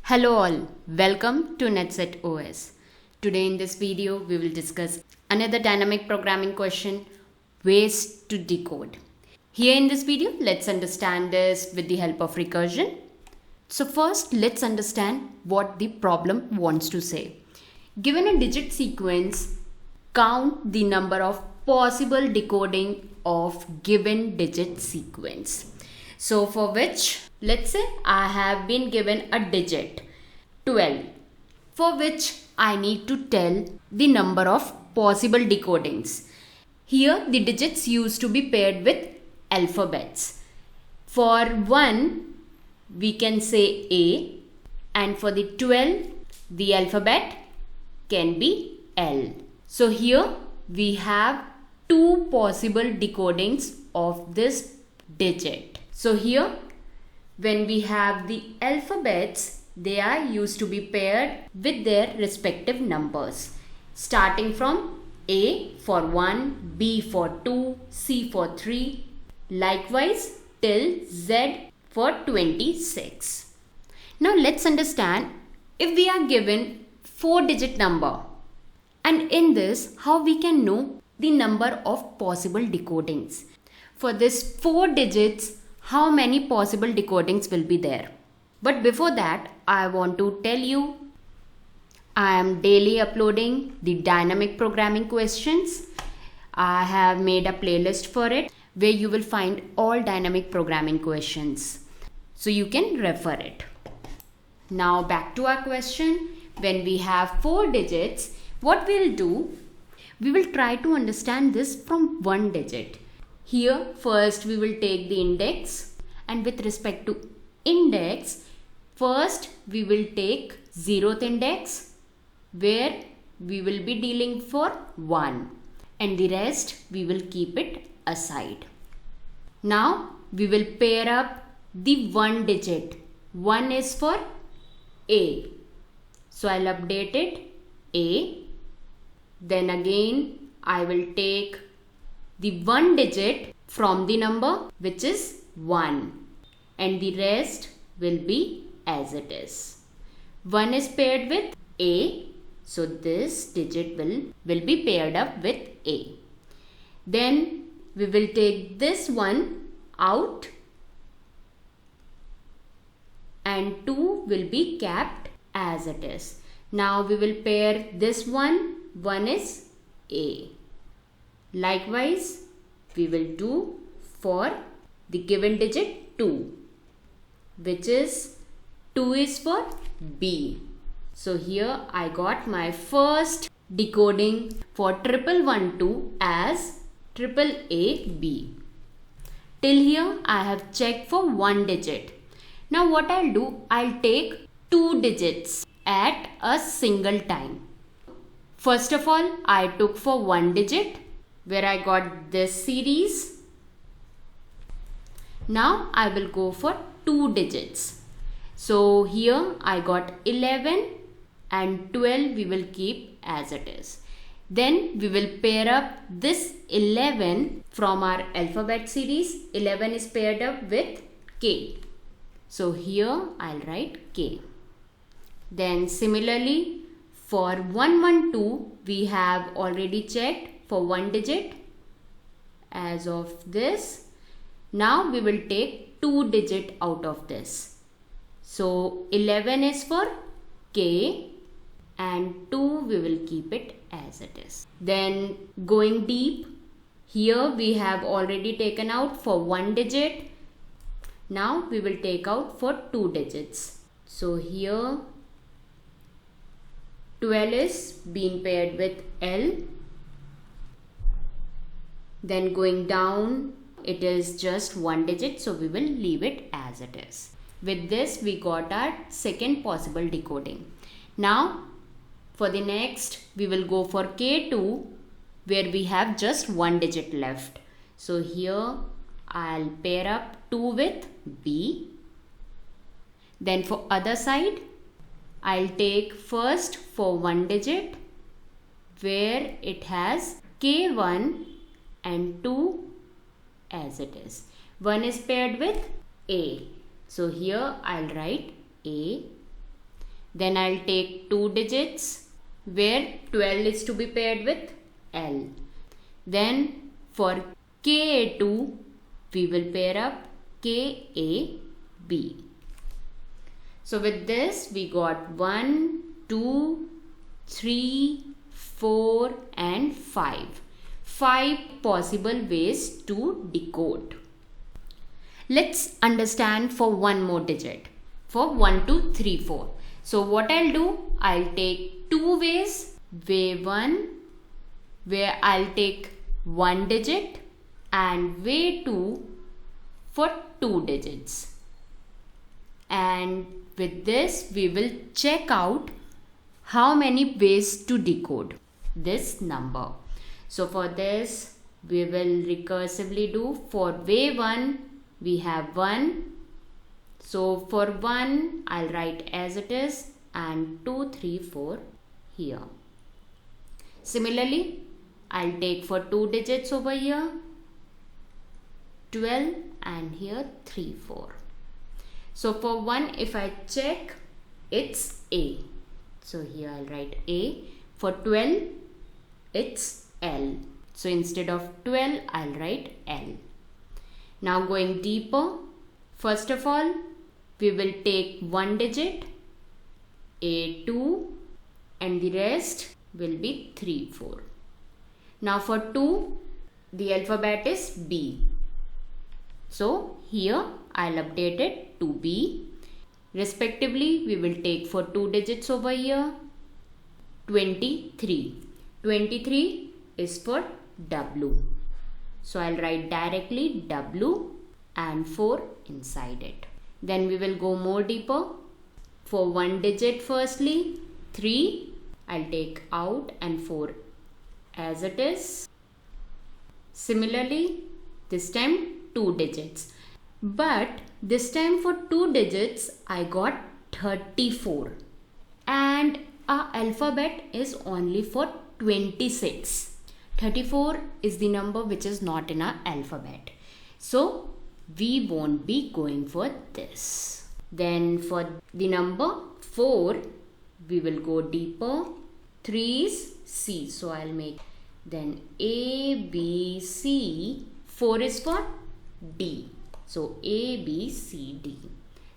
Hello all, welcome to NetSet OS. Today in this video we will discuss another dynamic programming question, ways to decode. Here in this video let's understand this with the help of recursion. So first let's understand what the problem wants to say. Given a digit sequence, count the number of possible decoding of given digit sequence. So for which, let's say I have been given a digit 12, for which I need to tell the number of possible decodings. Here the digits used to be paired with alphabets. For 1 we can say A, and for the 12 the alphabet can be L. So here we have two possible decodings of this digit. So here when we have the alphabets, they are used to be paired with their respective numbers, starting from A for 1, B for 2, C for 3, likewise till Z for 26. Now let's understand, if we are given 4-digit number, and in this how we can know the number of possible decodings. For this 4 digits, how many possible decodings will be there? But before that, I want to tell you, I am daily uploading the dynamic programming questions. I have made a playlist for it where you will find all dynamic programming questions. So you can refer it. Now back to our question. When we have 4 digits, what we'll do? We will try to understand this from 1 digit. Here first we will take the index, and with respect to index, first we will take 0th index where we will be dealing for 1, and the rest we will keep it aside. Now we will pair up the 1 digit. 1 is for A, so I'll update it A. Then again I will take the 1 digit from the number which is 1, and the rest will be as it is. 1 is paired with A, so this digit will be paired up with A. Then we will take this one out, and 2 will be kept as it is. Now we will pair this one is A. Likewise, we will do for the given digit 2, which is 2 is for B. So here I got my first decoding for 1112 as AAAB. Till here I have checked for 1 digit. Now what I'll do, I'll take 2 digits at a single time. First of all, I took for 1 digit where I got this series. Now I will go for 2 digits. So here I got 11 and 12 we will keep as it is. Then we will pair up this 11 from our alphabet series. 11 is paired up with K. So here I'll write K. Then similarly for 112 we have already checked for 1 digit as of this. Now we will take 2 digit out of this. So 11 is for K and 2 we will keep it as it is. Then going deep, here we have already taken out for 1 digit. Now we will take out for 2 digits. So here 12 is being paired with L. Then going down, it is just 1 digit, so we will leave it as it is. With this we got our second possible decoding. Now for the next we will go for K2 where we have just 1 digit left. So here I'll pair up 2 with B. Then for other side, I'll take first for 1 digit where it has K1 and 2 as it is. 1 is paired with A. So here I'll write A. Then I'll take 2 digits where 12 is to be paired with L. Then for KA2, we will pair up KAB. So with this, we got 1, 2, 3, 4 and 5. 5 possible ways to decode. Let's understand for one more digit. For 1, 2, 3, 4. So what I'll do, I'll take 2 ways. Way 1, where I'll take 1 digit, and way 2 for 2 digits. And with this, we will check out how many ways to decode this number. So for this, we will recursively do for way 1, we have 1. So for 1, I'll write as it is, and 2, 3, 4 here. Similarly, I'll take for 2 digits over here, 12, and here 3, 4. So for 1, if I check, it's A. So here I'll write A. For 12, it's L. So instead of 12, I'll write L. Now going deeper, first of all, we will take 1 digit, A2, and the rest will be 3, 4. Now for 2, the alphabet is B. So here I'll update it to B. Respectively, we will take for 2 digits over here, 23. 23 is for W. So I'll write directly W and 4 inside it. Then we will go more deeper. For 1 digit firstly, 3, I'll take out and 4 as it is. Similarly, this time 2 digits. But this time for 2 digits, I got 34. And our alphabet is only for 26. 34 is the number which is not in our alphabet. So we won't be going for this. Then for the number 4, we will go deeper. 3 is C. So I'll make then A, B, C. 4 is for D. So A, B, C, D.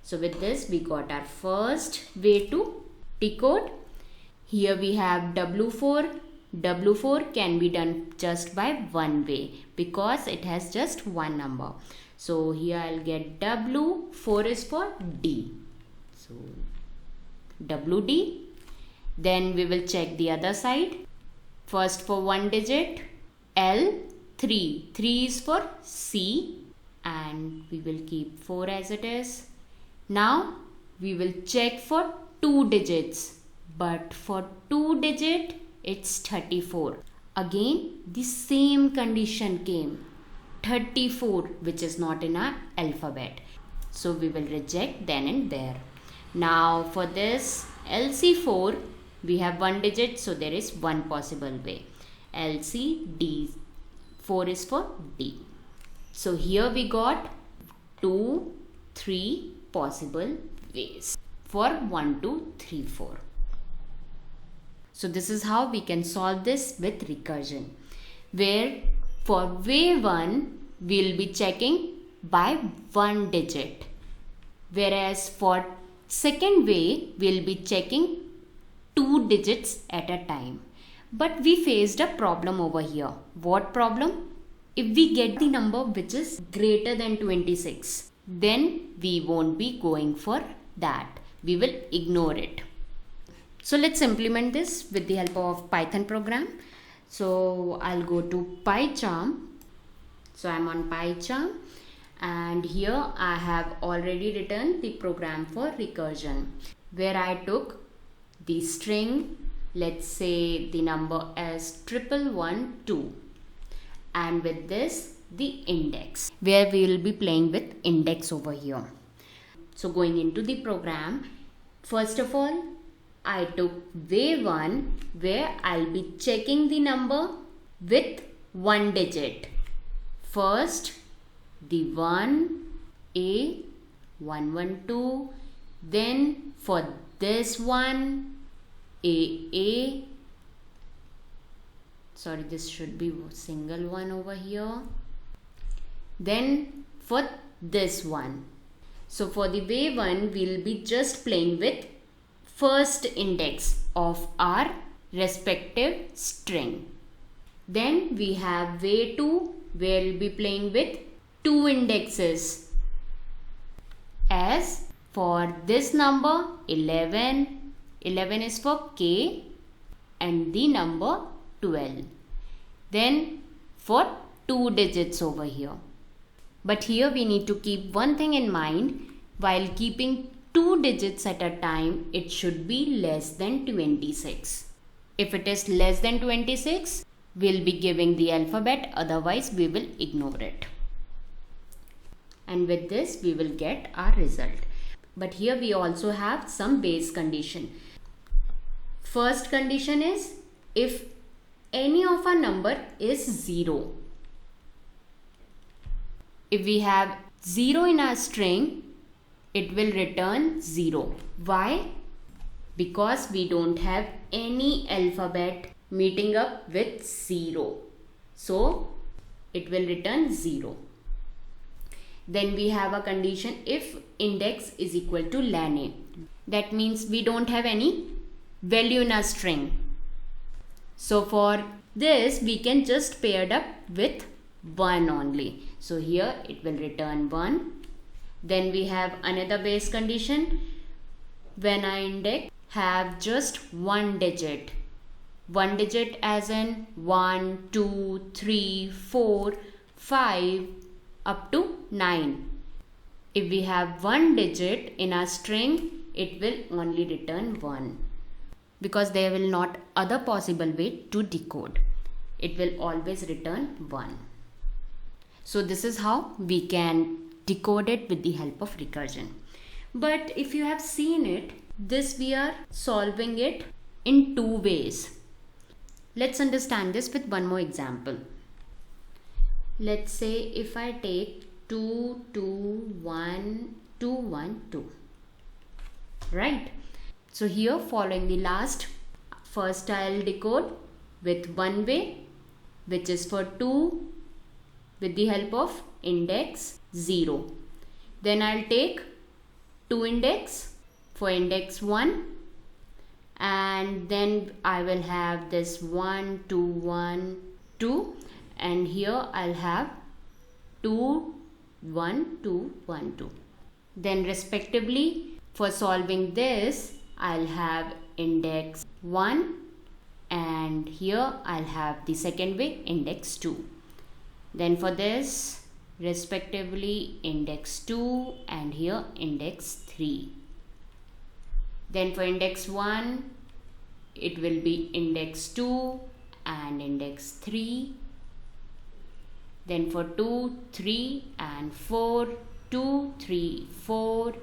So with this, we got our first way to decode. Here we have W4. W4 can be done just by one way because it has just one number. So here I'll get W. 4 is for D. So WD. Then we will check the other side. First for 1 digit, L. 3. 3 is for C. And we will keep 4 as it is. Now we will check for 2 digits. But for 2 digit, it's 34. Again, the same condition came. 34, which is not in our alphabet. So we will reject then and there. Now for this LC4, we have 1 digit, so there is one possible way. LCD. 4 is for D. So here we got 2, 3 possible ways for 1, 2, 3, 4. So this is how we can solve this with recursion, where for way 1, we will be checking by 1 digit. Whereas for second way, we will be checking 2 digits at a time. But we faced a problem over here. What problem? If we get the number which is greater than 26, then we won't be going for that. We will ignore it. So let's implement this with the help of Python program. So I'll go to PyCharm. So I'm on PyCharm, and here I have already written the program for recursion, where I took the string, let's say the number as 1112, and with this the index, where we will be playing with index over here. So going into the program, first of all, I took way 1, where I'll be checking the number with 1 digit. First, the 1, A, 112. Then for this one, AA. Sorry, this should be single one over here. Then for this one. So for the way one, we'll be just playing with first index of our respective string. Then we have way 2, where we'll be playing with 2 indexes. As for this number 11, 11 is for K, and the number 12. Then for 2 digits over here. But here we need to keep one thing in mind. While keeping 2 digits at a time, it should be less than 26. If it is less than 26, we'll be giving the alphabet, otherwise we will ignore it. And with this we will get our result. But here we also have some base condition. First condition is if any of our number is 0. If we have 0 in our string, it will return 0. Why? Because we don't have any alphabet meeting up with 0. So it will return 0. Then we have a condition if index is equal to ln. That means we don't have any value in our string. So for this we can just pair it up with 1 only. So here it will return 1. Then we have another base condition when our index have just 1 digit. 1 digit as in 1, 2, 3, 4, 5 up to 9. If we have 1 digit in our string, it will only return 1. Because there will not other possible way to decode. It will always return 1. So this is how we can decode it with the help of recursion. But if you have seen it, this we are solving it in 2 ways. Let's understand this with one more example. Let's say if I take 2, 2, 1, 2, 1, 2. Right? So here following the last, first I'll decode with one way, which is for 2 with the help of index 0. Then I'll take 2 index for index 1, and then I will have this 1, 2, 1, 2, and here I'll have 2, 1, 2, 1, 2. Then respectively for solving this, I'll have index 1, and here I'll have the second way index 2. Then for this respectively index 2 and here index 3. Then for index 1 it will be index 2 and index 3. Then for 2, 3 and 4, 2, 3, 4,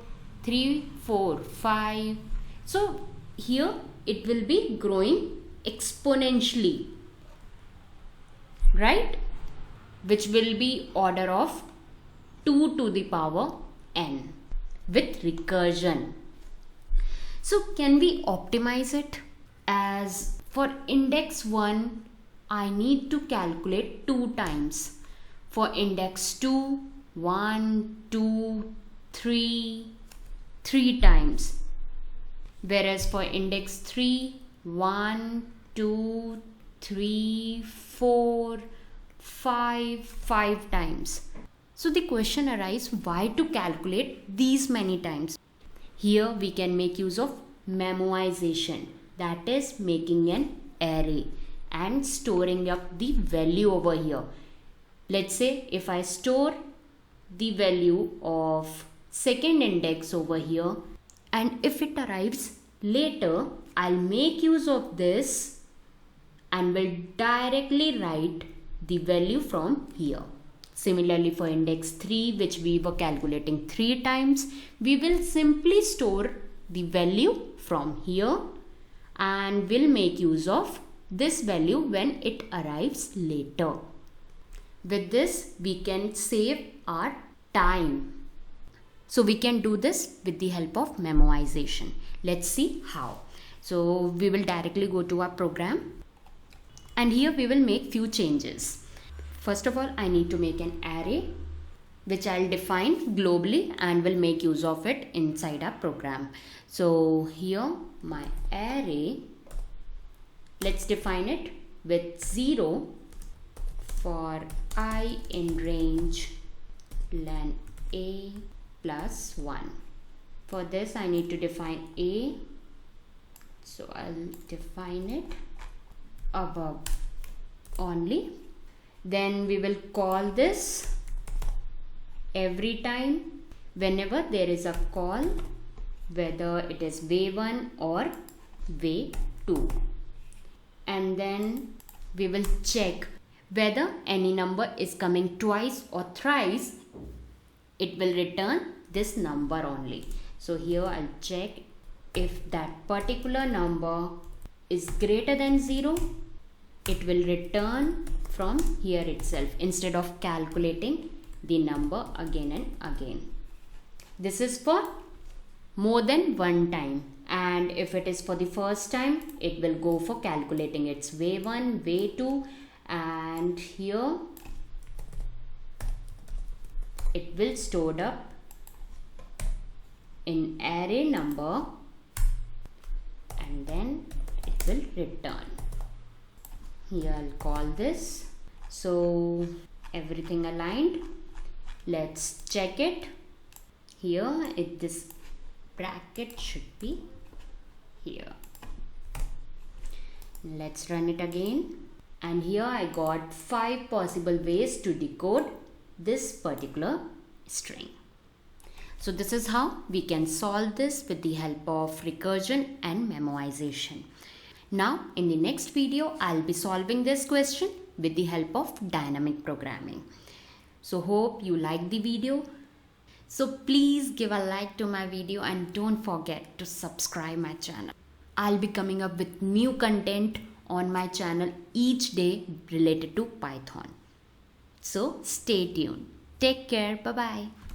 3, 4, 5. So here it will be growing exponentially, right? Which will be order of 2 to the power n with recursion. So can we optimize it? As for index 1, I need to calculate 2 times. For index 2, 1, 2, 3, 3 times. Whereas for index 3, 1, 2, 3, 4, 5 times. So the question arises, why to calculate these many times? Here we can make use of memoization, that is making an array and storing up the value over here. Let's say if I store the value of second index over here, and if it arrives later, I'll make use of this and will directly write the value from here. Similarly for index 3, which we were calculating 3 times, we will simply store the value from here and will make use of this value when it arrives later. With this we can save our time. So we can do this with the help of memoization. Let's see how. So we will directly go to our program, and here we will make few changes. First of all, I need to make an array which I'll define globally and will make use of it inside our program. So here my array, let's define it with 0 for I in range len a plus 1. For this I need to define a, so I'll define it above only. Then we will call this every time whenever there is a call, whether it is way1 or way2, and then we will check whether any number is coming twice or thrice. It will return this number only. So here I'll check if that particular number is greater than 0, it will return from here itself instead of calculating the number again and again. This is for more than one time, and if it is for the first time, it will go for calculating its way1, way2, and here it will stored up in array number, and then it will return. Here I'll call this. So everything aligned. Let's check it. Here this bracket should be here. Let's run it again, and here I got 5 possible ways to decode this particular string. So this is how we can solve this with the help of recursion and memoization. Now in the next video I'll be solving this question with the help of dynamic programming. So hope you like the video. So please give a like to my video and don't forget to subscribe my channel. I'll be coming up with new content on my channel each day related to Python. So stay tuned. Take care. Bye bye.